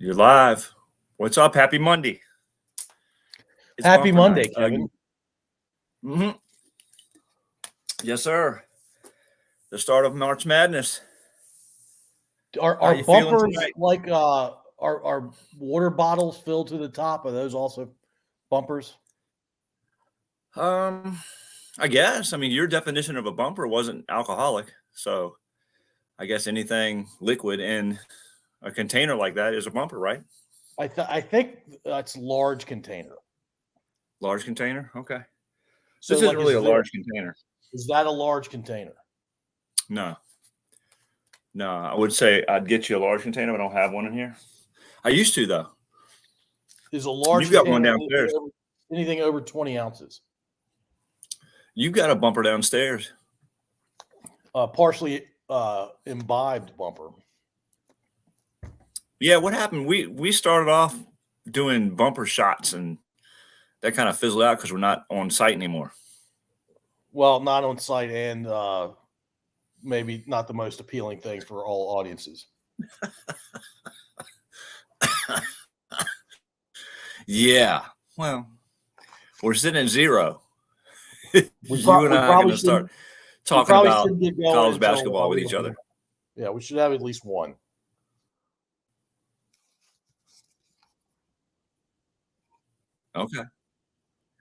You're live. What's up? Happy Monday. It's Happy bumper Monday, night. Kevin. Yes, sir. The start of March Madness. Are you feeling bumpers tonight? like are water bottles filled to the top? Are those also bumpers? I guess. I mean, your definition of a bumper wasn't alcoholic, so I guess anything liquid in a container like that is a bumper, right? I think that's large container. Large container. Okay. So This isn't really a large container. Is that a large container? No. I would say I'd get you a large container, but I don't have one in here. I used to though. Is a large You've got one container downstairs. anything over 20 ounces? You've got a bumper downstairs. Partially imbibed bumper. Yeah, what happened? We started off doing bumper shots, and that kind of fizzled out because we're not on site anymore. Well, not on site, and maybe not the most appealing thing for all audiences. Yeah, well, we're sitting at zero. We You and I are going to start talking about college basketball with each other. Yeah, we should have at least one. Okay.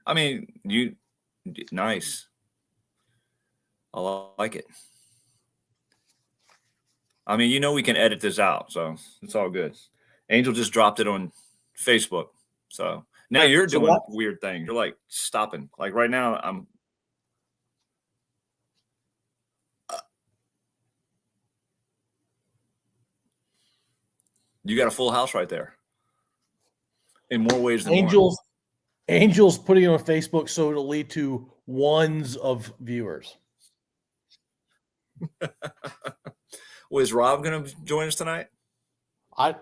I mean, nice. I like it. I mean, we can edit this out, so it's all good. Angel just dropped it on Facebook. So now you're doing weird things. You're like stopping. Like right now, I'm. You got a full house right there. In more ways than one. Angel's putting it on Facebook so it'll lead to ones of viewers. Well, is Rob going to join us tonight? I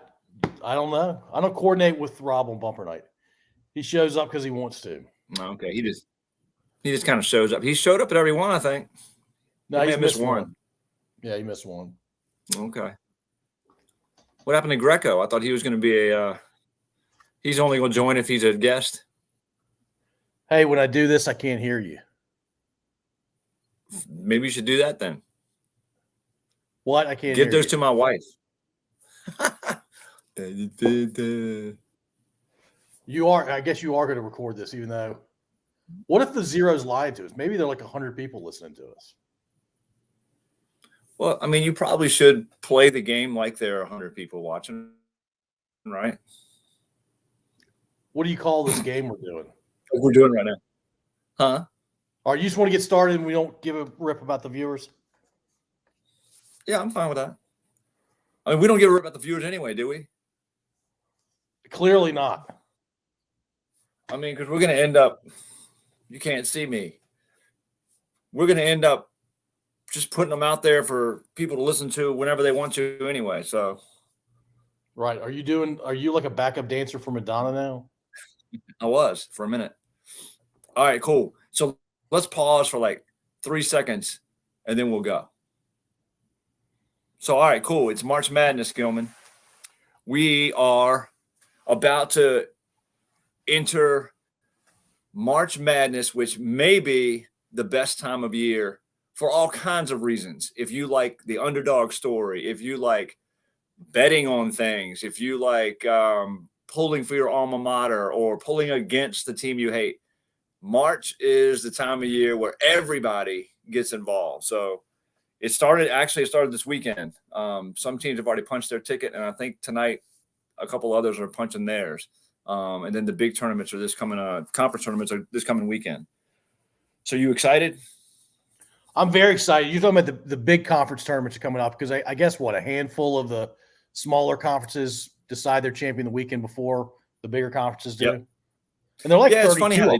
don't know. I don't coordinate with Rob on bumper night. He shows up because he wants to. Okay, he just kind of shows up. He showed up at every one, I think. No, he missed one. Yeah, he missed one. Okay. What happened to Greco? I thought he was going to be he's only going to join if he's a guest. Hey, when I do this, I can't hear you. Maybe you should do that then. What? I can't give those you. To my wife. I guess you are going to record this, even though. What if the Zeros lied to us? Maybe they're like 100 people listening to us. Well, I mean, you probably should play the game like there are 100 people watching, right? What do you call this game we're doing? Like we're doing right now. Huh? Or you just want to get started and we don't give a rip about the viewers? Yeah, I'm fine with that. I mean, we don't give a rip about the viewers anyway, do we? Clearly not. I mean, because we're going to end up, you can't see me. We're going to end up just putting them out there for people to listen to whenever they want to anyway. So, right. Are you like a backup dancer for Madonna now? I was for a minute. All right, cool. So let's pause for like 3 seconds and then we'll go. So, all right, cool. It's March Madness, Gilman. We are about to enter March Madness, which may be the best time of year for all kinds of reasons. If you like the underdog story, if you like betting on things, if you like pulling for your alma mater or pulling against the team you hate, March is the time of year where everybody gets involved. So it started this weekend. Some teams have already punched their ticket, and I think tonight a couple others are punching theirs. And then the big tournaments are conference tournaments are this coming weekend. So you excited? I'm very excited. You're talking about the big conference tournaments are coming up because I guess a handful of the smaller conferences decide their champion the weekend before the bigger conferences do. Yep. And they're like 32. It's funny how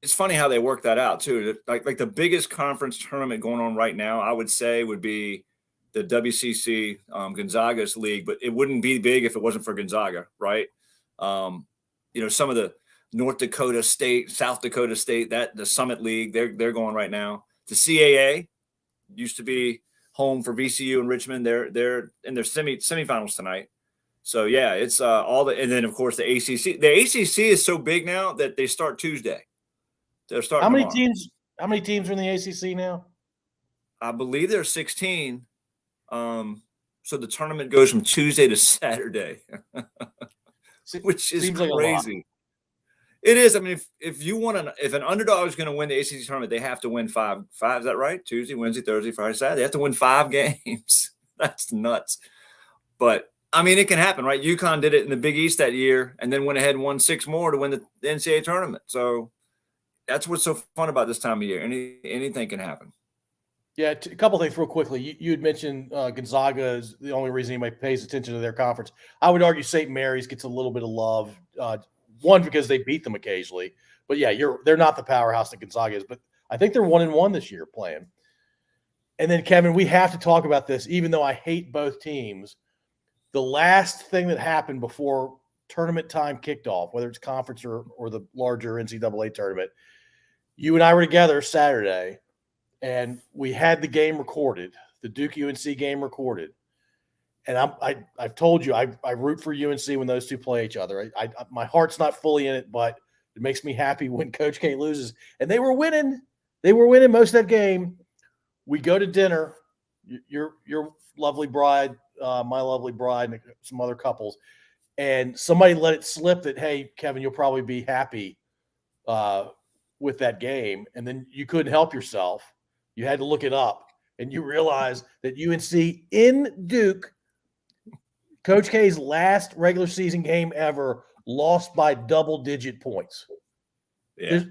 it's funny how they work that out too. Like the biggest conference tournament going on right now, I would say would be the WCC Gonzaga's league, but it wouldn't be big if it wasn't for Gonzaga, right? Some of the North Dakota State, South Dakota State, the Summit League, they're going right now. The CAA used to be home for VCU and Richmond. They're in their semifinals tonight. So yeah, it's all the, and then of course the ACC. The ACC is so big now that they start Tuesday. They're starting. How many tomorrow. teams? How many teams are in the ACC now? I believe there's 16. So the tournament goes from Tuesday to Saturday, which is crazy. Like it is. I mean, if an underdog is going to win the ACC tournament, they have to win five. Is that right? Tuesday, Wednesday, Thursday, Friday, Saturday. They have to win 5 games. That's nuts. But I mean, it can happen, right? UConn did it in the Big East that year, and then went ahead and won 6 more to win the NCAA tournament. So that's what's so fun about this time of year. Anything can happen. Yeah, a couple things real quickly. You had mentioned Gonzaga is the only reason anybody pays attention to their conference. I would argue St. Mary's gets a little bit of love. One, because they beat them occasionally. But, yeah, they're not the powerhouse that Gonzaga is. But I think they're 1-1 this year playing. And then, Kevin, we have to talk about this, even though I hate both teams. The last thing that happened before tournament time kicked off, whether it's conference or the larger NCAA tournament, you and I were together Saturday. And we had the game recorded, the Duke UNC game recorded. And I've told you I root for UNC when those two play each other. My heart's not fully in it, but it makes me happy when Coach K loses. And they were winning. They were winning most of that game. We go to dinner. Your lovely bride, my lovely bride, and some other couples. And somebody let it slip that, hey, Kevin, you'll probably be happy with that game. And then you couldn't help yourself. You had to look it up, and you realize that UNC in Duke, Coach K's last regular season game ever, lost by double-digit points. Yeah.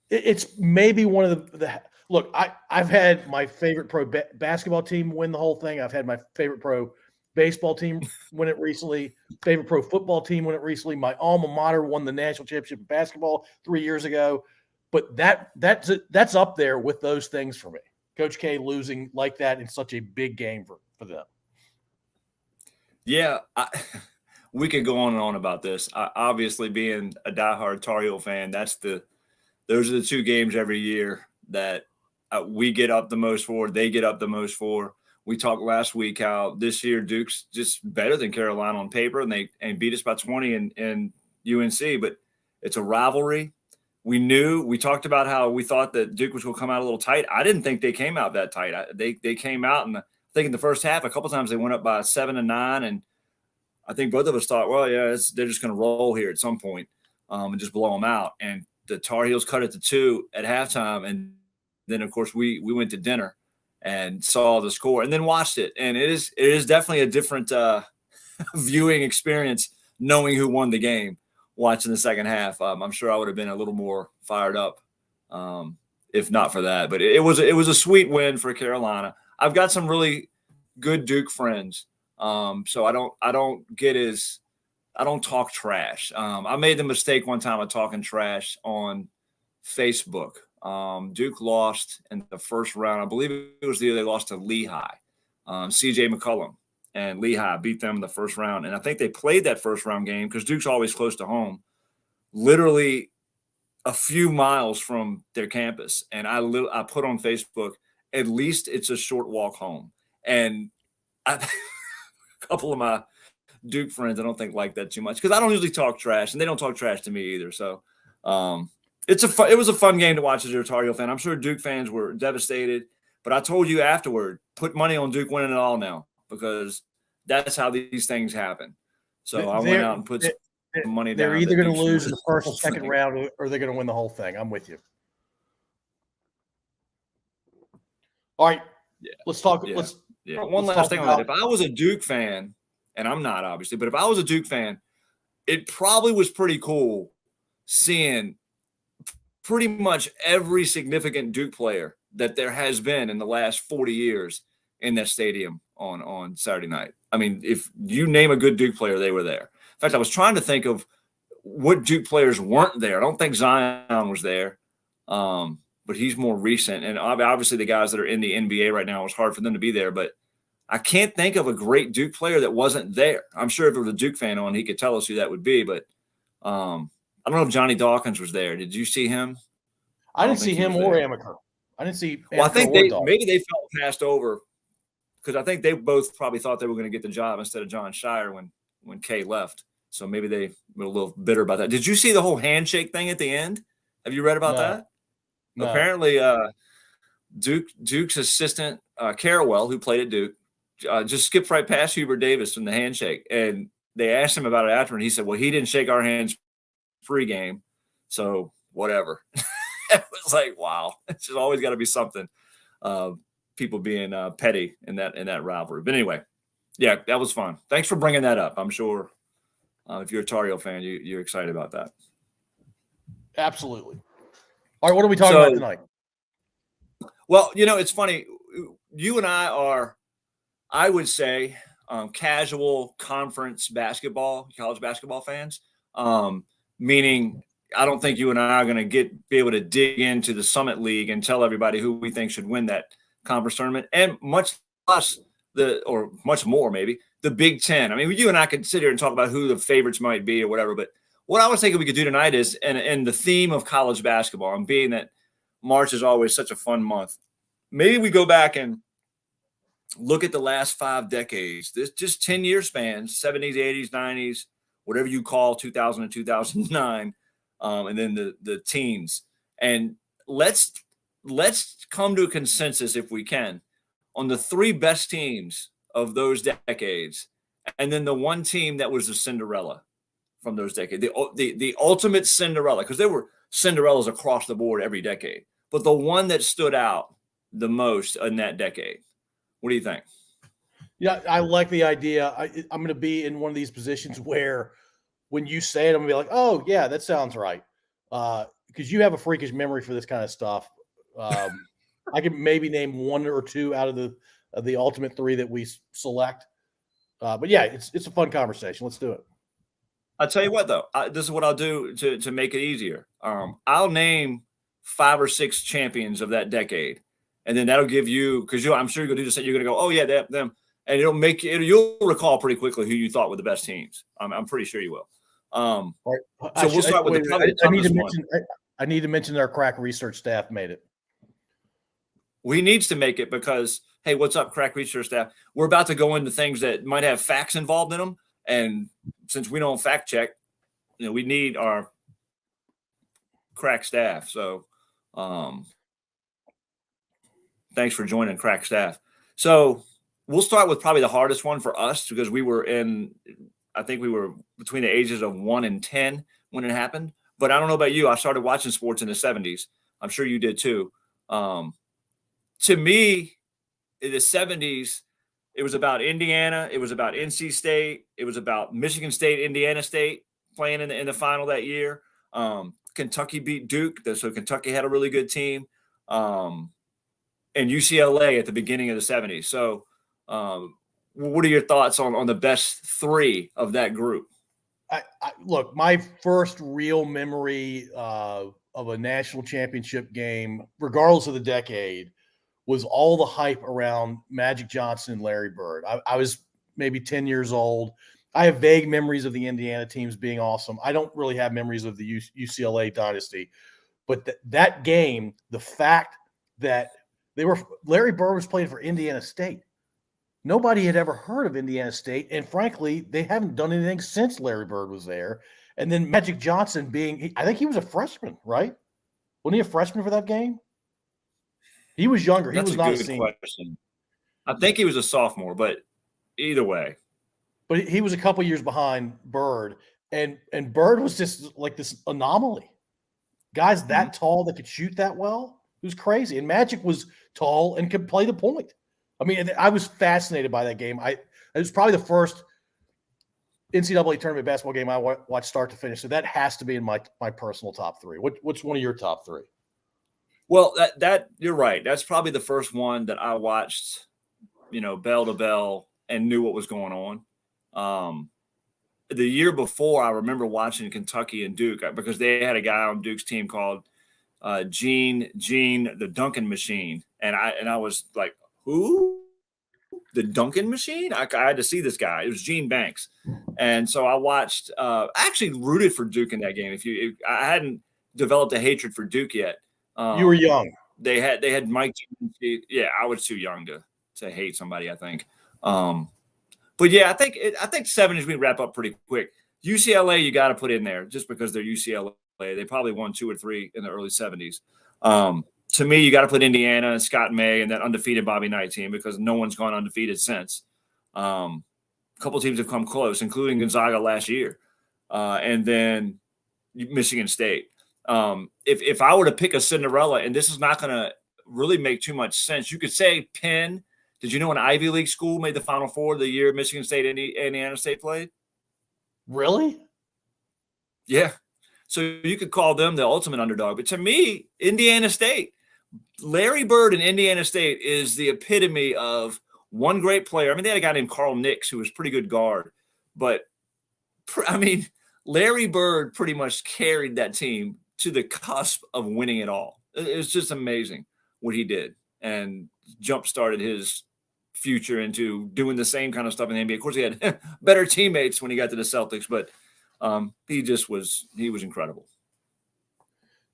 It's maybe one of the look, I've had my favorite pro basketball team win the whole thing. I've had my favorite pro baseball team win it recently, favorite pro football team win it recently. My alma mater won the national championship in basketball 3 years ago. But that's up there with those things for me. Coach K losing like that in such a big game for them. Yeah, we could go on and on about this. Obviously, being a diehard Tar Heel fan, those are the 2 games every year that we get up the most for. They get up the most for. We talked last week how this year Duke's just better than Carolina on paper, and they beat us by 20 in UNC. But it's a rivalry. We talked about how we thought that Duke was going to come out a little tight. I didn't think they came out that tight. They came out, and I think in the first half, a couple times they went up by 7 and 9. And I think both of us thought, well, yeah, they're just going to roll here at some point and just blow them out. And the Tar Heels cut it to 2 at halftime. And then, of course, we went to dinner and saw the score and then watched it. And it is definitely a different viewing experience knowing who won the game. Watching the second half, I'm sure I would have been a little more fired up if not for that. But it was a sweet win for Carolina. I've got some really good Duke friends, so I don't talk trash. I made the mistake one time of talking trash on Facebook. Duke lost in the first round. I believe it was the year they lost to Lehigh. C.J. McCollum. And Lehigh beat them in the first round. And I think they played that first round game because Duke's always close to home, literally a few miles from their campus. And I put on Facebook, at least it's a short walk home. And a couple of my Duke friends, I don't think like that too much because I don't usually talk trash, and they don't talk trash to me either. So it was a fun game to watch as a Tar Heel fan. I'm sure Duke fans were devastated. But I told you afterward, put money on Duke winning it all now because that's how these things happen. So I went out and put some money down. They're either going to lose in the first or second round or they're going to win the whole thing. I'm with you. All right. Yeah. Let's talk. Yeah. One last thing on that. If I was a Duke fan, and I'm not obviously, but if I was a Duke fan, it probably was pretty cool seeing pretty much every significant Duke player that there has been in the last 40 years in that stadium on Saturday night. I mean, if you name a good Duke player, they were there. In fact, I was trying to think of what Duke players weren't there. I don't think Zion was there, but he's more recent. And obviously the guys that are in the NBA right now, it was hard for them to be there. But I can't think of a great Duke player that wasn't there. I'm sure if there was a Duke fan on, he could tell us who that would be. But I don't know if Johnny Dawkins was there. Did you see him? I didn't see him or Amaker. I didn't see. Well, I think maybe they felt passed over because I think they both probably thought they were going to get the job instead of John Shire when Kay left. So maybe they were a little bitter about that. Did you see the whole handshake thing at the end? Have you read about that? No. Apparently, Duke's assistant, Carrawell, who played at Duke, just skipped right past Hubert Davis in the handshake. And they asked him about it after, and he said, well, he didn't shake our hands pregame, so whatever. It was like, wow, it's just always got to be something. People being petty in that rivalry. But anyway, yeah, that was fun. Thanks for bringing that up. I'm sure if you're a Tar Heel fan, you're excited about that. Absolutely. All right, what are we talking about tonight? Well, it's funny. You and I are, I would say, casual conference basketball, college basketball fans, meaning I don't think you and I are going to be able to dig into the Summit League and tell everybody who we think should win that conference tournament, and much less or much more maybe the Big Ten. I mean, you and I could sit here and talk about who the favorites might be or whatever, but what I was thinking we could do tonight is, and the theme of college basketball, and being that March is always such a fun month, maybe we go back and look at the last 5 decades, this just 10-year spans, 70s, 80s, 90s, whatever you call 2000 and 2009, and then the teens. And let's come to a consensus, if we can, on the 3 best teams of those decades, and then the one team that was the Cinderella from those decades, the ultimate Cinderella, because there were Cinderellas across the board every decade, but the one that stood out the most in that decade. What do you think? Yeah, I like the idea. I'm going to be in one of these positions where when you say it, I'm going to be like, oh, yeah, that sounds right. Because you have a freakish memory for this kind of stuff. I can maybe name 1 or 2 out of the ultimate 3 that we select. But yeah, it's a fun conversation. Let's do it. I'll tell you what, though. This is what I'll do to make it easier. I'll name 5 or 6 champions of that decade, and then that'll give you, because I'm sure you're going to do this. You're going to go, oh yeah, them, and it'll make you. You'll recall pretty quickly who you thought were the best teams. I'm pretty sure you will. Right. So we'll start with I need to mention our crack research staff made it. He needs to make it because, hey, what's up, crack research staff? We're about to go into things that might have facts involved in them, and since we don't fact check, we need our crack staff. So, thanks for joining crack staff. So we'll start with probably the hardest one for us, because I think we were between the ages of 1 and 10 when it happened. But I don't know about you. I started watching sports in the 70s. I'm sure you did too. To me, in the 70s, it was about Indiana. It was about NC State. It was about Michigan State, Indiana State playing in the final that year. Kentucky beat Duke, so Kentucky had a really good team. And UCLA at the beginning of the 70s. So what are your thoughts on the best 3 of that group? Look, my first real memory of a national championship game, regardless of the decade, was all the hype around Magic Johnson and Larry Bird. I was maybe 10 years old. I have vague memories of the Indiana teams being awesome. I don't really have memories of the UCLA dynasty. But that game, the fact that Larry Bird was playing for Indiana State. Nobody had ever heard of Indiana State. And frankly, they haven't done anything since Larry Bird was there. And then Magic Johnson I think he was a freshman, right? Wasn't he a freshman for that game? He was younger. He was not a senior. Question. I think he was a sophomore, but either way. But he was a couple years behind Bird. And Bird was just like this anomaly. Guys that tall that could shoot that well, it was crazy. And Magic was tall and could play the point. I mean, I was fascinated by that game. It was probably the first NCAA tournament basketball game I watched start to finish. So that has to be in my personal top 3. What's one of your top 3? Well, that you're right. That's probably the first one that I watched, bell to bell, and knew what was going on. The year before, I remember watching Kentucky and Duke, because they had a guy on Duke's team called Gene the Duncan Machine, and I was like, who? The Duncan Machine? I had to see this guy. It was Gene Banks, and so I watched. I actually rooted for Duke in that game. I hadn't developed a hatred for Duke yet. You were young. They had Mike. Yeah, I was too young hate somebody, I think. But yeah, I think 7 is we wrap up pretty quick. UCLA, you got to put in there just because they're UCLA. They probably won 2 or 3 in the early 70s. To me, you got to put Indiana and Scott May and that undefeated Bobby Knight team because no one's gone undefeated since. A couple teams have come close, including Gonzaga last year, and then Michigan State. If I were to pick a Cinderella, and this is not going to really make too much sense, you could say Penn. Did you know an Ivy League school made the Final Four the year Michigan State and Indiana State played? Really? Yeah. So you could call them the ultimate underdog. But to me, Indiana State, Larry Bird in Indiana State is the epitome of one great player. I mean, they had a guy named Carl Nix who was pretty good guard. But, I mean, Larry Bird pretty much carried that team to the cusp of winning it all. It was just amazing what he did and jump-started his future into doing the same kind of stuff in the NBA. Of course, he had better teammates when he got to the Celtics, but he was incredible.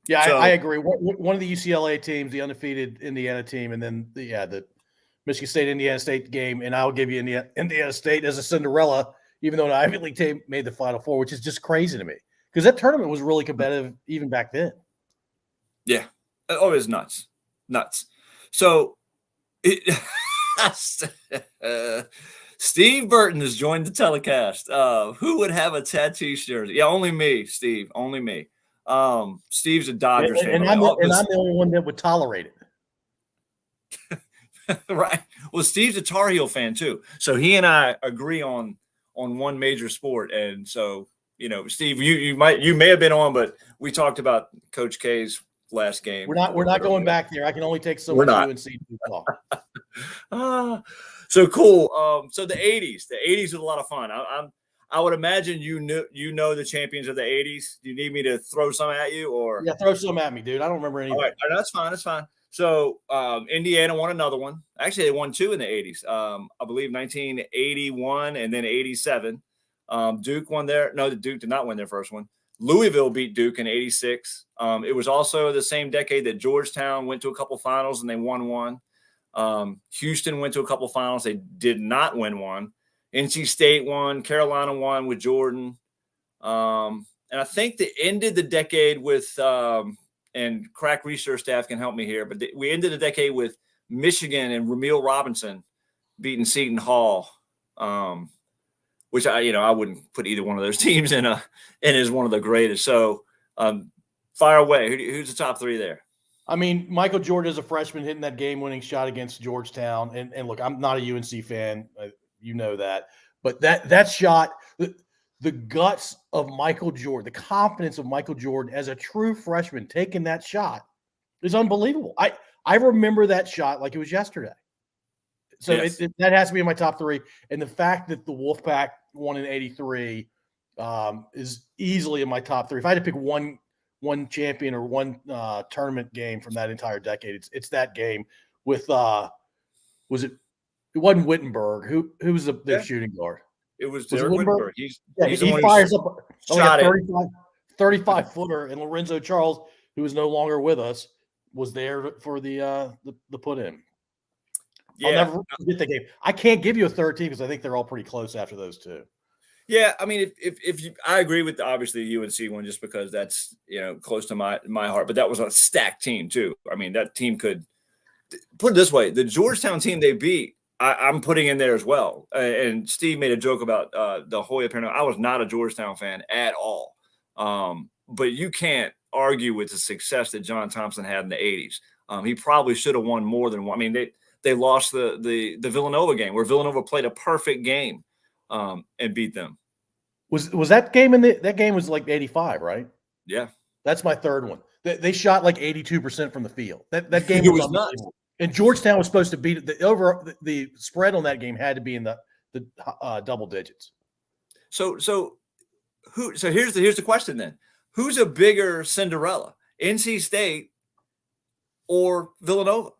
Yeah, so, I agree. One of the UCLA teams, the undefeated Indiana team, and then the Michigan State Indiana State game, and I'll give you Indiana State as a Cinderella, even though an Ivy League team made the Final Four, which is just crazy to me because that tournament was really competitive even back then. Yeah, oh, it was nuts. So, Steve Burton has joined the telecast. Who would have a tattoo jersey? Yeah, only me, Steve. Only me. Steve's a Dodgers fan. And I'm the only one that would tolerate it. Right. Well, Steve's a Tar Heel fan too. So he and I agree on one major sport. And so, Steve, you may have been on, but we talked about Coach K's last game. We're not going back there. I can only take so much UNC to talk. So cool. So the 80s was a lot of fun. I would imagine you know the champions of the 80s. Do you need me to throw some at you or? Yeah, throw some at me, dude. I don't remember anything. All right, that's fine. So Indiana won another one. Actually, they won 2 in the 80s. I believe 1981 and then 87. Duke won there. No, the Duke did not win their first one. Louisville beat Duke in 86. It was also the same decade that Georgetown went to a couple finals and they won one. Houston went to a couple finals. They did not win one. NC State won. Carolina won with Jordan. And I think they ended the decade with and crack research staff can help me here, but we ended the decade with Michigan and Ramil Robinson beating Seton Hall, which I wouldn't put either one of those teams in as one of the greatest. So fire away. Who's the top 3 there? I mean, Michael Jordan as a freshman hitting that game-winning shot against Georgetown. And look, I'm not a UNC fan. You know that. But that shot, the guts of Michael Jordan, the confidence of Michael Jordan as a true freshman taking that shot is unbelievable. I remember that shot like it was yesterday. So yes. That has to be in my top 3. And the fact that the Wolfpack won in 83 is easily in my top 3. If I had to pick one champion or one tournament game from that entire decade, it's that game with it wasn't Wittenberg. Who was the shooting guard? It was Wittenberg. He fires up a 35 footer, and Lorenzo Charles, who is no longer with us, was there for the put in. Yeah. I'll never forget the game. I can't give you a third team because I think they're all pretty close after those 2. Yeah, I mean, if you, I agree with obviously the UNC one just because that's close to my heart, but that was a stacked team too. I mean, that team could put it this way: the Georgetown team they beat, I'm putting in there as well. And Steve made a joke about the Hoya Panorama. I was not a Georgetown fan at all, but you can't argue with the success that John Thompson had in the 80s. He probably should have won more than one. I mean, they lost the Villanova game where Villanova played a perfect game. And beat them. Was that game that game was like 85, right? Yeah. That's my third one. They shot like 82% from the field. That game was nuts. And Georgetown was supposed to beat the spread on that game had to be in the double digits. So here's the question then. Who's a bigger Cinderella? NC State or Villanova?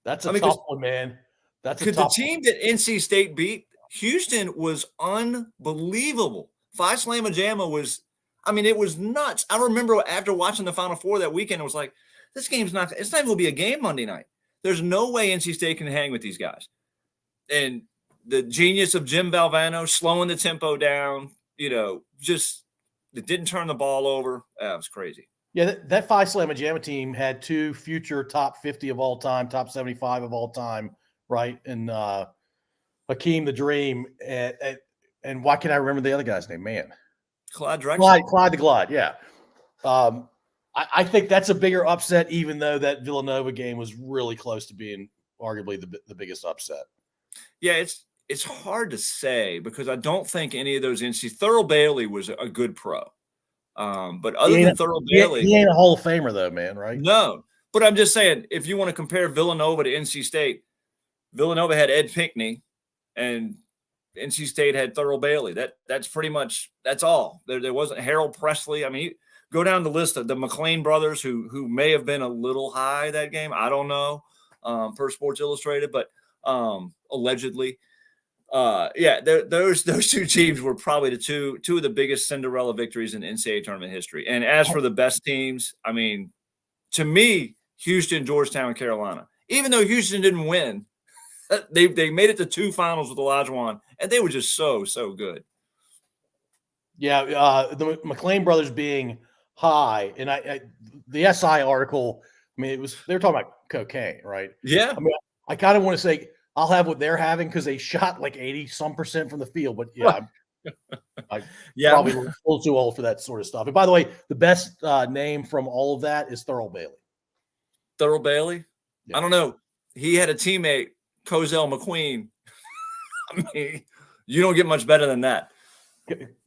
That's a tough one, man. The team that NC State beat, Houston, was unbelievable. Phi Slamma Jamma was, it was nuts. I remember after watching the Final Four that weekend, it was like, it's not even going to be a game Monday night. There's no way NC State can hang with these guys. And the genius of Jim Valvano slowing the tempo down, just it didn't turn the ball over. That was crazy. Yeah, that Phi Slamma Jamma team had 2 future top 50 of all time, top 75 of all time, right? And Hakeem the Dream, and why can't I remember the other guy's name? Man, Clyde Drexler. Clyde the Glide, yeah. I think that's a bigger upset, even though that Villanova game was really close to being arguably the biggest upset. Yeah, it's hard to say because I don't think any of those NCs. Thurl Bailey was a good pro. But other than Thurl Bailey, he ain't a Hall of Famer though, man, right? No. But I'm just saying, if you want to compare Villanova to NC State, Villanova had Ed Pinckney and NC State had Thurl Bailey. That's pretty much that's all. There wasn't Harold Presley. I mean, go down the list of the McLean brothers who may have been a little high that game. I don't know, per Sports Illustrated, but allegedly. Those 2 teams were probably the two of the biggest Cinderella victories in NCAA tournament history. And as for the best teams, I mean, to me, Houston, Georgetown, and Carolina. Even though Houston didn't win, they made it to 2 finals with Olajuwon, and they were just so good. Yeah, the McLean brothers being high, and the SI article. I mean, they were talking about cocaine, right? Yeah. I mean, I kind of want to say I'll have what they're having because they shot like 80% from the field. But yeah, I'm probably a little too old for that sort of stuff. And by the way, the best name from all of that is Thurl Bailey. Thurl Bailey? Yeah. I don't know. He had a teammate, Cozell McQueen. I mean, you don't get much better than that.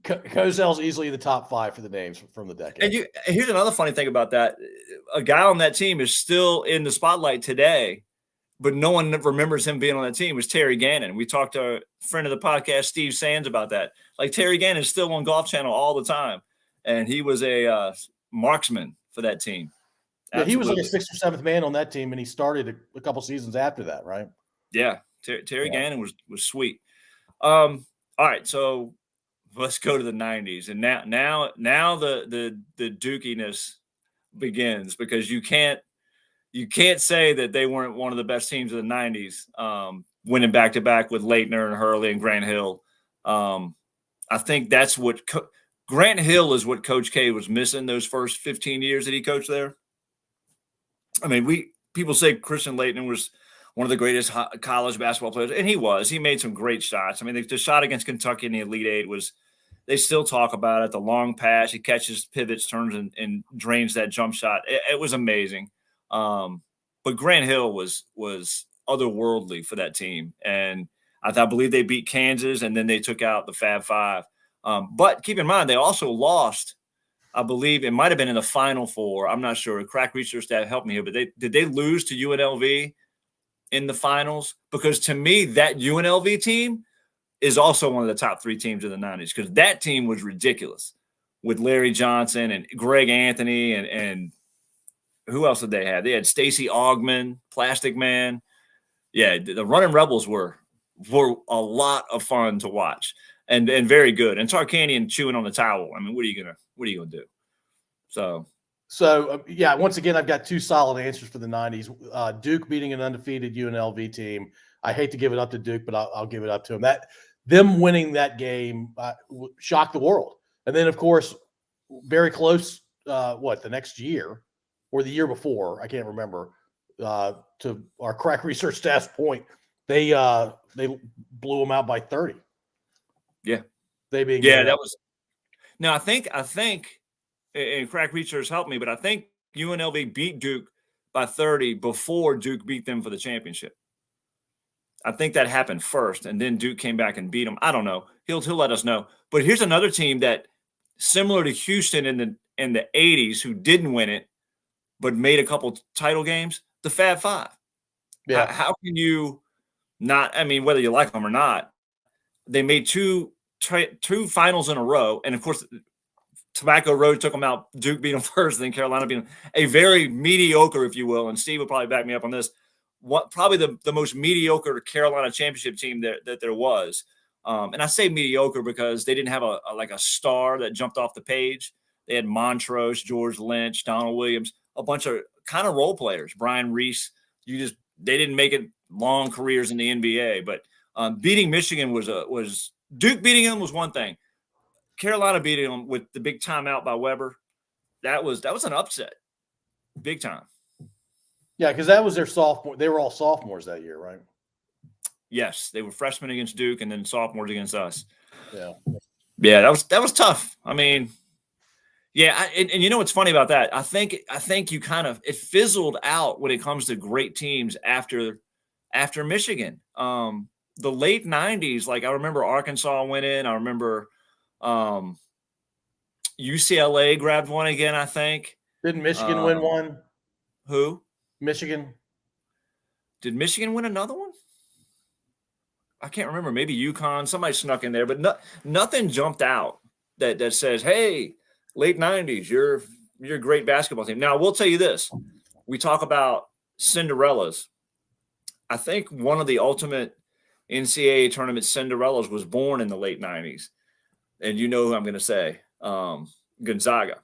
Cozell's easily the top 5 for the names from the decade. And here's another funny thing about that. A guy on that team is still in the spotlight today, but no one remembers him being on that team. It was Terry Gannon. We talked to a friend of the podcast, Steve Sands, about that. Like, Terry Gannon is still on Golf Channel all the time, and he was a marksman for that team. Yeah, he was like a 6th or 7th man on that team, and he started a couple seasons after that, right? Yeah, Terry Gannon was sweet. All right, so let's go to the 90s, and now the dookiness begins because you can't say that they weren't one of the best teams of the 90s, winning back-to-back with Leitner and Hurley and Grant Hill. I think that's what Grant Hill is what Coach K was missing those first 15 years that he coached there. I mean, people say Christian Leitner was one of the greatest college basketball players, and he was. He made some great shots. I mean, the shot against Kentucky in the Elite Eight was – they still talk about it. The long pass, he catches, pivots, turns, and drains that jump shot. It was amazing. But Grant Hill was otherworldly for that team. And I believe they beat Kansas, and then they took out the Fab Five. But keep in mind, they also lost, I believe it might have been in the Final Four. I'm not sure. Crack research staff helped me here. But did they lose to UNLV in the finals? Because to me, that UNLV team is also one of the top 3 teams of the 90s because that team was ridiculous with Larry Johnson and Greg Anthony and who else did they have? They had Stacey Augmon, Plastic Man. Yeah, the Running Rebels were a lot of fun to watch and very good. And Tarkanian chewing on the towel. I mean, what are you gonna do? So yeah, once again, I've got 2 solid answers for the 90s. Duke beating an undefeated UNLV team. I hate to give it up to Duke, but I'll give it up to them. Them winning that game shocked the world. And then, of course, very close, the next year or the year before, I can't remember, to our crack research staff's point, they blew them out by 30. Yeah. That was – no, I think and crack research helped me, but I think UNLV beat Duke by 30 before Duke beat them for the championship. I think that happened first, and then Duke came back and beat them. I don't know. He'll let us know. But here's another team that, similar to Houston in the 80s, who didn't win it but made a couple title games, the Fab Five. Yeah. How can you not – I mean, whether you like them or not, they made two finals in a row, and, of course, Tobacco Road took them out. Duke beat them first, then Carolina beat them. A very mediocre, if you will, and Steve will probably back me up on this, probably the most mediocre Carolina championship team that there was. And I say mediocre because they didn't have a star that jumped off the page. They had Montrose, George Lynch, Donald Williams, a bunch of kind of role players. Brian Reese. they didn't make it long careers in the NBA. But beating Michigan was Duke beating them was one thing. Carolina beating them with the big timeout by Weber. That was an upset, big time. Yeah, because that was their sophomore. They were all sophomores that year, right? Yes, they were freshmen against Duke and then sophomores against us. Yeah, that was tough. I mean, yeah, and you know what's funny about that? I think you kind of it fizzled out when it comes to great teams after Michigan. The late '90s, like I remember Arkansas went in. I remember UCLA grabbed one again. I think. Didn't Michigan win one? Who? Michigan. Did Michigan win another one? I can't remember. Maybe UConn. Somebody snuck in there, but nothing jumped out that says, "Hey, late '90s, you're a great basketball team." Now, I will tell you this: we talk about Cinderellas. I think one of the ultimate NCAA tournament Cinderellas was born in the late '90s, and you know who I'm going to say, Gonzaga.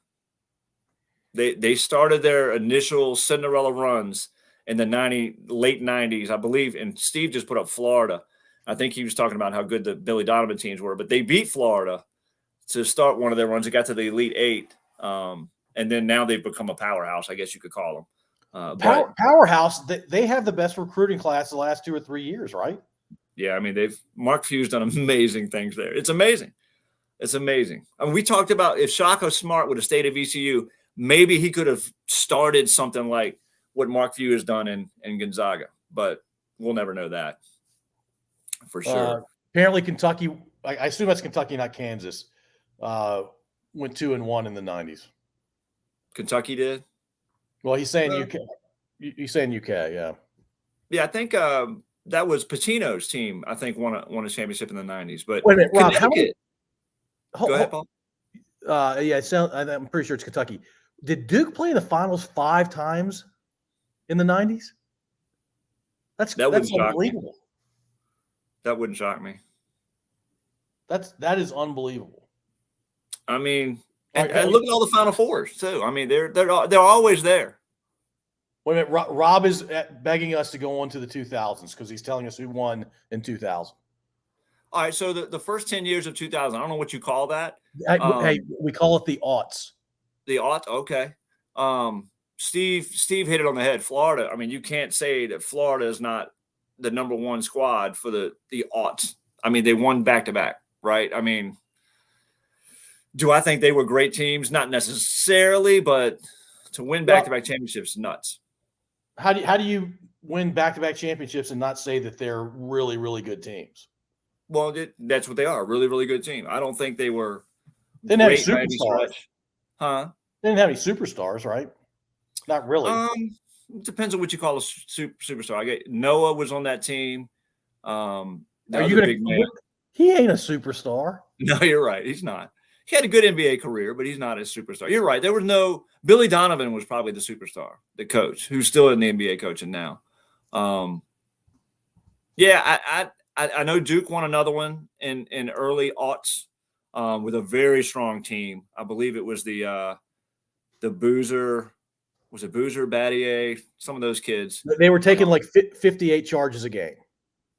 They started their initial Cinderella runs in the late '90s, I believe, and Steve just put up Florida. I think he was talking about how good the Billy Donovan teams were, but they beat Florida to start one of their runs. It got to the Elite Eight, and then now they've become a powerhouse, I guess you could call them. Powerhouse. They have the best recruiting class the last 2 or 3 years, right? Yeah, I mean Mark Few's done amazing things there. It's amazing. It's amazing. I mean, we talked about if Shaka Smart would have stayed at VCU, maybe he could have started something like what Mark Few has done in Gonzaga, but we'll never know that. For sure. Apparently, Kentucky. I assume that's Kentucky, not Kansas. Went 2-1 in the '90s. Kentucky did. Well, he's saying UK. He's saying UK. Yeah. Yeah, I think that was Patino's team. I think won a championship in the '90s. But wait a minute, Rob. Go ahead, Paul. Yeah, I'm pretty sure it's Kentucky. Did Duke play in the finals 5 times in the '90s? That's unbelievable. That wouldn't shock me. That is unbelievable. I mean, and look at all the Final Fours too. I mean, they're always there. Wait a minute, Rob is begging us to go on to the 2000s because he's telling us who won in 2000. All right, so the first 10 years of 2000, I don't know what you call that. Hey, we call it the aughts. The aughts, okay. Steve hit it on the head. Florida. I mean, you can't say that Florida is not the number one squad for the aughts. I mean, they won back-to-back, right? I mean, do I think they were great teams? Not necessarily, but to win back-to-back championships, nuts. How do you win back-to-back championships and not say that they're really, really good teams? Well, that's what they are, really, really good team. I don't think they were didn't have any superstars. Huh? They didn't have any superstars, right? Not really. It depends on what you call a superstar. I get Noah was on that team. Are you big man? He ain't a superstar. No, you're right. He's not. He had a good NBA career, but he's not a superstar. You're right. There was no Billy Donovan was probably the superstar, the coach, who's still in the NBA coaching now. Yeah, I know Duke won another one in early aughts with a very strong team. I believe it was the Boozer. Was it Boozer, Battier, some of those kids? They were taking like 58 charges a game.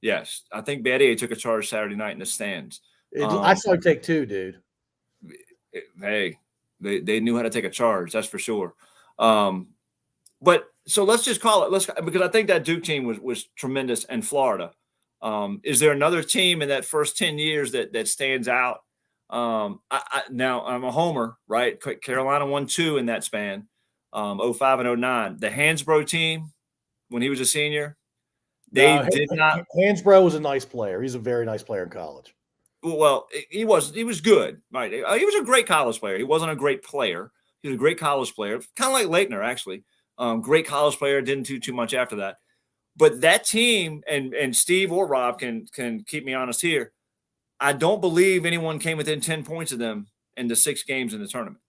Yes. I think Battier took a charge Saturday night in the stands. I saw him take 2, dude. Hey, they knew how to take a charge. That's for sure. But so let's just call it. Because I think that Duke team was tremendous in Florida. Is there another team in that first 10 years that stands out? Now I'm a homer, right? Carolina won 2 in that span. 05 and 09. The Hansbrough team, when he was a senior, did not. Hansbrough was a nice player. He's a very nice player in college. Well, he was good, right? He was a great college player. He wasn't a great player. He was a great college player, kind of like Leitner, actually. Great college player, didn't do too much after that. But that team, and Steve or Rob can keep me honest here, I don't believe anyone came within 10 points of them in the 6 games in the tournament.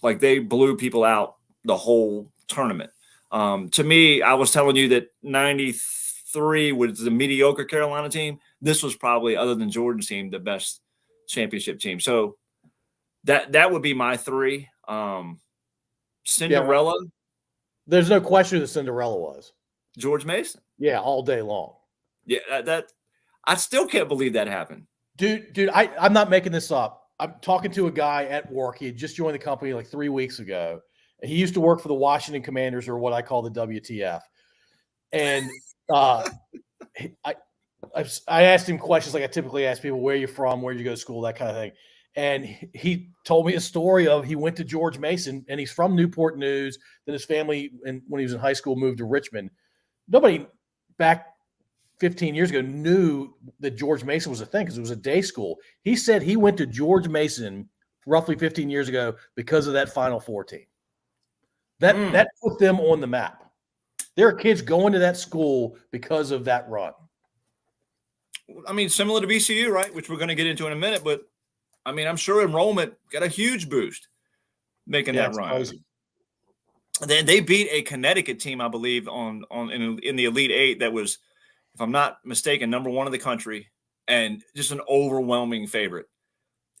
Like they blew people out the whole tournament. To me, I was telling you that 93 was the mediocre Carolina team. This was probably, other than Jordan's team, the best championship team. So that would be my 3. Cinderella. Yeah, there's no question who the Cinderella was. George Mason. Yeah, all day long. Yeah, that I still can't believe that happened. Dude, I'm not making this up. I'm talking to a guy at work. He had just joined the company like 3 weeks ago. And he used to work for the Washington Commanders, or what I call the WTF. And I asked him questions like I typically ask people, where are you from, where did you go to school, that kind of thing. And he told me a story of he went to George Mason, and he's from Newport News. Then his family, and when he was in high school, moved to Richmond. Nobody back 15 years ago knew that George Mason was a thing because it was a day school. He said he went to George Mason roughly 15 years ago because of that Final Four team. That put them on the map. There are kids going to that school because of that run. I mean, similar to VCU, right? Which we're going to get into in a minute. But, I mean, I'm sure enrollment got a huge boost making that run. Crazy. Then they beat a Connecticut team, I believe, in the Elite Eight that was, if I'm not mistaken, number one in the country and just an overwhelming favorite.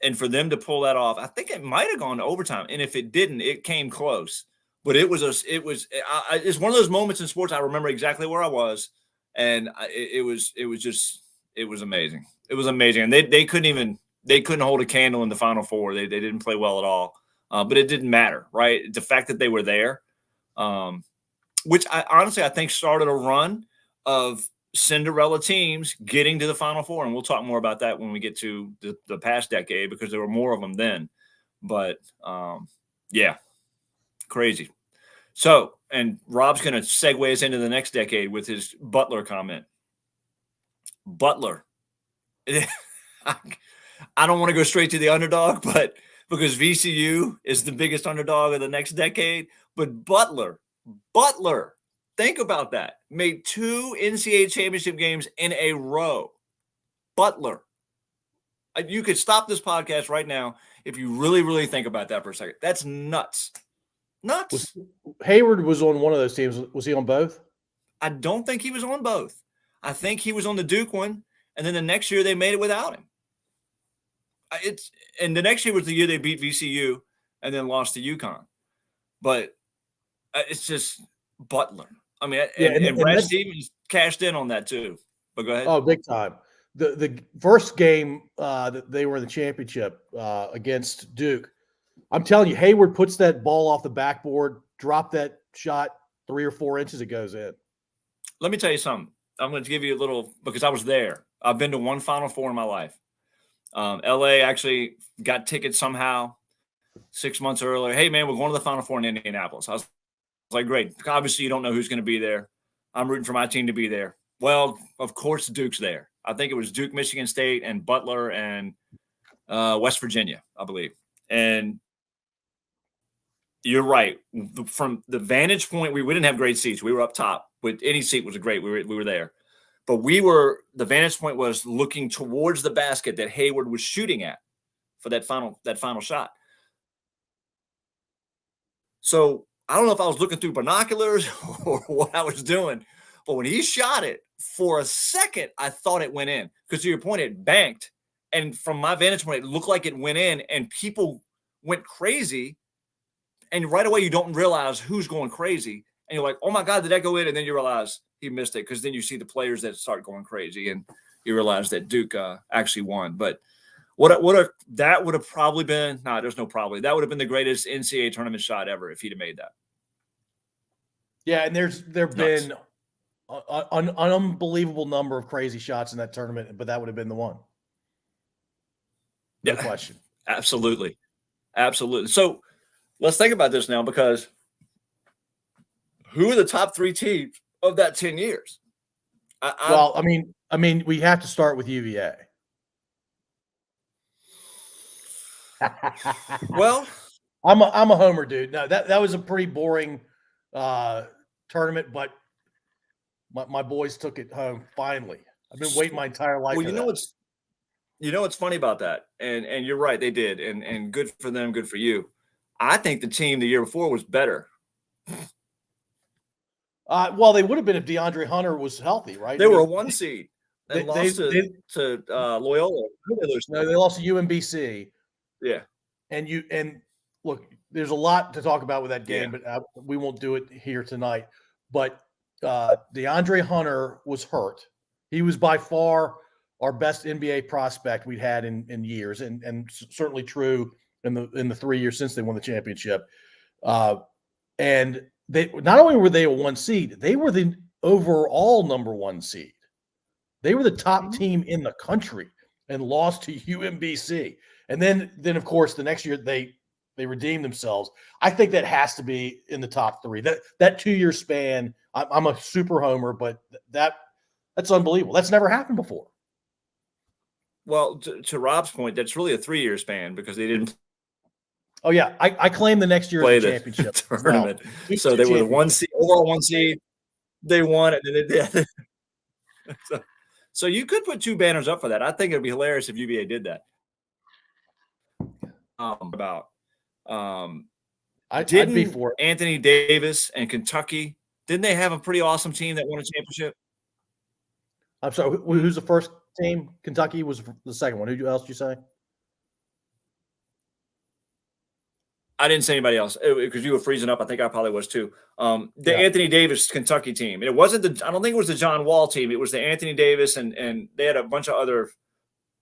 And for them to pull that off, I think it might have gone to overtime. And if it didn't, it came close. But it's one of those moments in sports I remember exactly where I was, and it was amazing. It was amazing, and they couldn't hold a candle in the Final Four. They didn't play well at all, but it didn't matter, right? The fact that they were there, which I think started a run of Cinderella teams getting to the Final Four, and we'll talk more about that when we get to the past decade because there were more of them then. But yeah. Crazy. So, and Rob's going to segue us into the next decade with his Butler comment. Butler. I don't want to go straight to the underdog, but because VCU is the biggest underdog of the next decade, but Butler, think about that. Made 2 NCAA championship games in a row. Butler. You could stop this podcast right now if you really, really think about that for a second. That's nuts. Nuts. Hayward was on one of those teams. Was he on both? I don't think he was on both. I think he was on the Duke one, and then the next year they made it without him. And the next year was the year they beat VCU and then lost to UConn. But it's just Butler. I mean, and Brad Stevens cashed in on that too. But go ahead. Oh, big time. The first game that they were in the championship against Duke, I'm telling you, Hayward puts that ball off the backboard, drop that shot 3 or 4 inches, it goes in. Let me tell you something. I'm going to give you a little, because I was there. I've been to one Final Four in my life. LA actually got tickets somehow 6 months earlier. Hey, man, we're going to the Final Four in Indianapolis. I was like, great. Obviously, you don't know who's going to be there. I'm rooting for my team to be there. Well, of course, Duke's there. I think it was Duke, Michigan State, and Butler, and West Virginia, I believe. And you're right. From the vantage point, we didn't have great seats. We were up top, but any seat was great. We were there. But the vantage point was looking towards the basket that Hayward was shooting at for that final shot. So I don't know if I was looking through binoculars or what I was doing, but when he shot it, for a second, I thought it went in. Because to your point, it banked. And from my vantage point, it looked like it went in, and people went crazy. And right away, you don't realize who's going crazy. And you're like, oh, my God, did that go in? And then you realize he missed it, because then you see the players that start going crazy, and you realize that Duke actually won. But that would have probably been – there's no probably. That would have been the greatest NCAA tournament shot ever if he'd have made that. Yeah, and there've been an unbelievable number of crazy shots in that tournament, but that would have been the one. No question. Absolutely. Absolutely. So let's think about this now, because who are the top 3 teams of that 10 years? I mean, we have to start with UVA. Well, I'm a homer, dude. No, that was a pretty boring tournament, but my boys took it home finally. I've been waiting my entire life. Well, you know what's funny about that, and you're right, they did, and good for them, good for you. I think the team the year before was better. Well, they would have been if DeAndre Hunter was healthy, right? They were a 1 seed. They lost to Loyola. No, they lost to UMBC. Yeah. And look, there's a lot to talk about with that game, but we won't do it here tonight. But DeAndre Hunter was hurt. He was by far our best NBA prospect we'd had in years, and certainly true in the 3 years since they won the championship. And they not only were they a 1 seed, they were the overall number 1 seed. They were the top team in the country and lost to UMBC. And then of course the next year they redeemed themselves. I think that has to be in the top 3. That 2-year span. I'm a super homer, but that's unbelievable. That's never happened before. Well, to Rob's point, that's really a 3-year span because they didn't. Oh yeah, I claim the next year play as a the championship tournament. So they were the 1 seed, overall 1 seed. They won it. So you could put 2 banners up for that. I think it'd be hilarious if UVA did that. I'd be for it. Anthony Davis and Kentucky, didn't they have a pretty awesome team that won a championship? I'm sorry, who's the first team? Kentucky was the second one. Who else did you say? I didn't say anybody else because you were freezing up. I think I probably was too. Anthony Davis Kentucky team. It wasn't I don't think it was the John Wall team. It was the Anthony Davis, and they had a bunch of other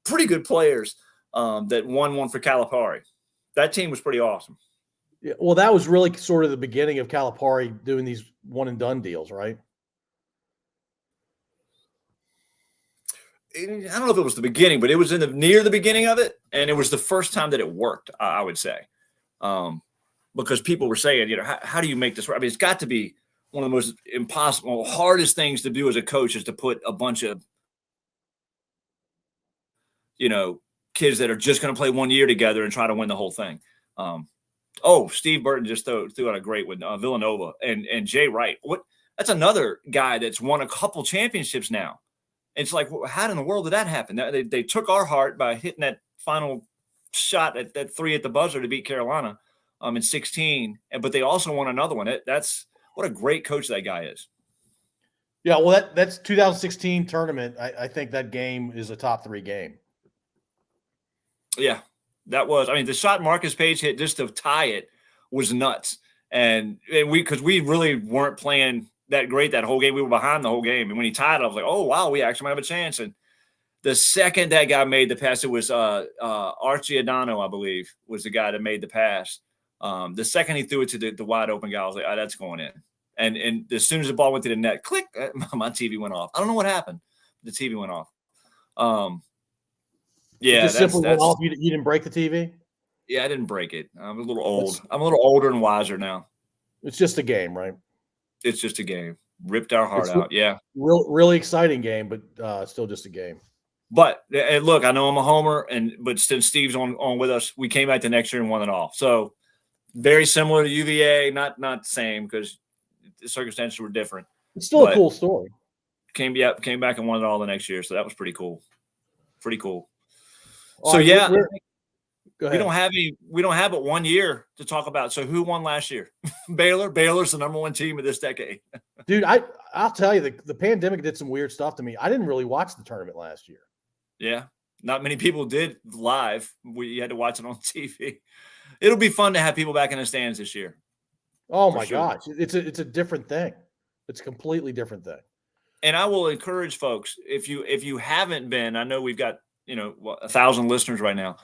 pretty good players that won one for Calipari. That team was pretty awesome. Yeah, well, that was really sort of the beginning of Calipari doing these one and done deals, right? I don't know if it was the beginning, but it was near the beginning of it, and it was the first time that it worked. I would say, because people were saying, how do you make this work? I mean, it's got to be one of the most impossible, hardest things to do as a coach is to put a bunch of, kids that are just going to play 1 year together and try to win the whole thing. Steve Burton just threw out a great one, Villanova and Jay Wright. That's another guy that's won a couple championships now. It's like, how in the world did that happen? They took our heart by hitting that final shot at that 3 at the buzzer to beat Carolina in 16, but they also won another one. That's what a great coach that guy is. Yeah, well, that's 2016 tournament. I think that game is a top 3 game. Yeah, that was. I mean, the shot Marcus Page hit just to tie it was nuts, and because we really weren't playing that great that whole game. We were behind the whole game, and when he tied it, I was like, "Oh wow, we actually might have a chance." And the second that guy made the pass, it was Archie Adano, I believe, was the guy that made the pass. The second he threw it to the wide open guy, I was like, "Oh, that's going in." And as soon as the ball went to the net, click, my TV went off. I don't know what happened. The TV went off. Yeah, just simply went off. You didn't break the TV? Yeah, I didn't break it. I'm a little old. I'm a little older and wiser now. It's just a game, right? It's just a game. Ripped our heart out. Yeah. Really exciting game, but still just a game. But look, I know I'm a homer, but since Steve's on with us, we came back the next year and won it all. So very similar to UVA, not the same because the circumstances were different. It's still a cool story. Came back and won it all the next year. So that was pretty cool. Pretty cool. All so right, yeah, we don't have but 1 year to talk about. So who won last year? Baylor. Baylor's the number 1 team of this decade. Dude, I'll tell you, the pandemic did some weird stuff to me. I didn't really watch the tournament last year. Yeah, not many people did live. We had to watch it on TV. It'll be fun to have people back in the stands this year. Oh my gosh, it's a different thing. It's a completely different thing. And I will encourage folks, if you haven't been, I know we've got 1,000 listeners right now.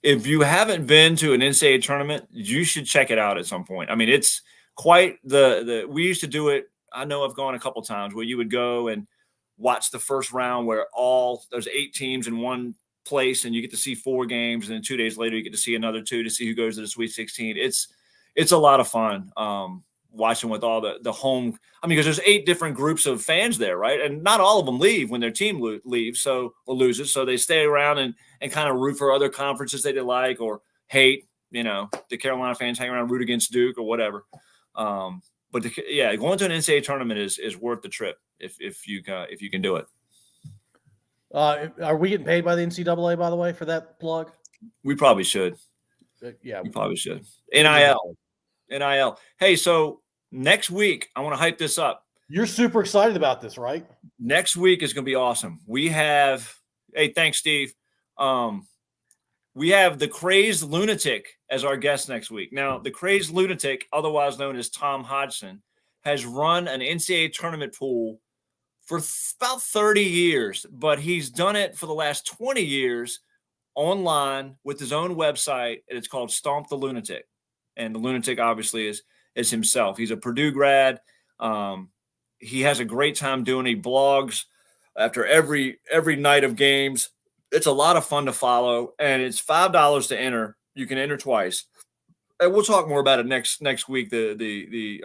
If you haven't been to an NCAA tournament, you should check it out at some point. I mean, it's quite we used to do it. I know I've gone a couple times where you would go and watch the first round where there's 8 teams in one place and you get to see 4 games. And then 2 days later, you get to see another 2 to see who goes to the Sweet 16. It's a lot of fun watching with all the home. I mean, because there's 8 different groups of fans there, right? And not all of them leave when their team leaves or loses. So they stay around and kind of root for other conferences they like or hate. The Carolina fans hang around, root against Duke or whatever. But going to an NCAA tournament is worth the trip if you can do it. Are we getting paid by the NCAA, by the way, for that plug? We probably should. Yeah, we probably should. NIL. Hey, so next week I want to hype this up. You're super excited about this, right? Next week is going to be awesome. We have. Hey, thanks, Steve. We have the Crazed Lunatic as our guest next week. Now, the Crazed Lunatic, otherwise known as Tom Hodgson, has run an NCAA tournament pool for about 30 years, but he's done it for the last 20 years online with his own website, and it's called Stomp the Lunatic. And the Lunatic obviously is himself. He's a Purdue grad. He has a great time doing. He blogs after every night of games. It's a lot of fun to follow, and it's $5 to enter. You can enter twice, and we'll talk more about it next week. The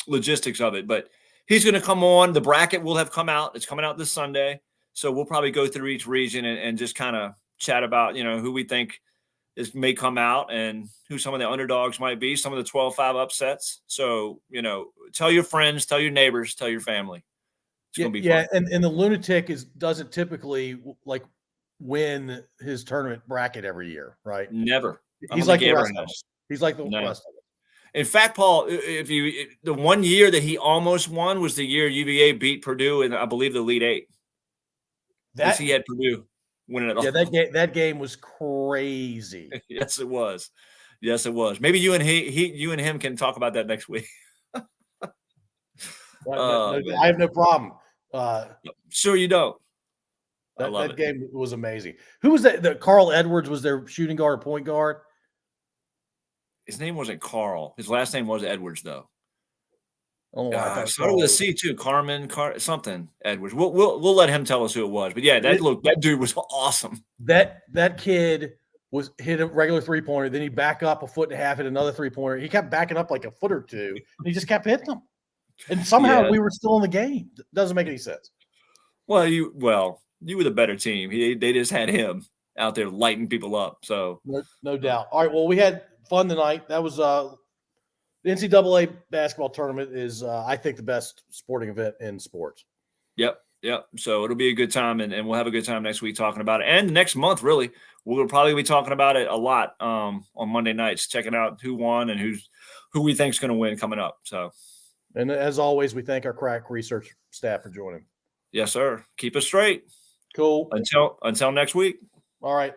logistics of it, but he's going to come on. The bracket will have come out. It's coming out this Sunday, so we'll probably go through each region and just kind of chat about who we think may come out and who some of the underdogs might be, some of the 12-5 upsets. So, tell your friends, tell your neighbors, tell your family. It's going to be fun. And the Lunatic doesn't typically like win his tournament bracket every year, right? Never. He's like the rest of us. He's like the rest of us. In fact, Paul, the 1 year that he almost won was the year UVA beat Purdue in, I believe, the Elite Eight. That he had Purdue winning it all. Yeah, that game was crazy. Yes, it was. Yes, it was. Maybe you and him can talk about that next week. I have no problem. Sure you don't. That game was amazing. Who was that? Carl Edwards was their shooting guard or point guard? His name wasn't Carl. His last name was Edwards, though. Oh, I started with a C too. Something Edwards. We'll let him tell us who it was. But yeah, that dude was awesome. That kid hit a regular 3-pointer, then he back up a foot and a half, hit another 3-pointer. He kept backing up like a foot or two, and he just kept hitting them. And somehow we were still in the game. Doesn't make any sense. Well, you were the better team. They just had him out there lighting people up. So no doubt. All right. Well, we had fun tonight. That was the NCAA basketball tournament is I think the best sporting event in sports. Yep. So it'll be a good time, and we'll have a good time next week talking about it. And next month, really, we'll probably be talking about it a lot on Monday nights, checking out who won and who we think is going to win coming up. So. And as always, we thank our crack research staff for joining. Yes, sir. Keep us straight. Cool. Until next week. All right.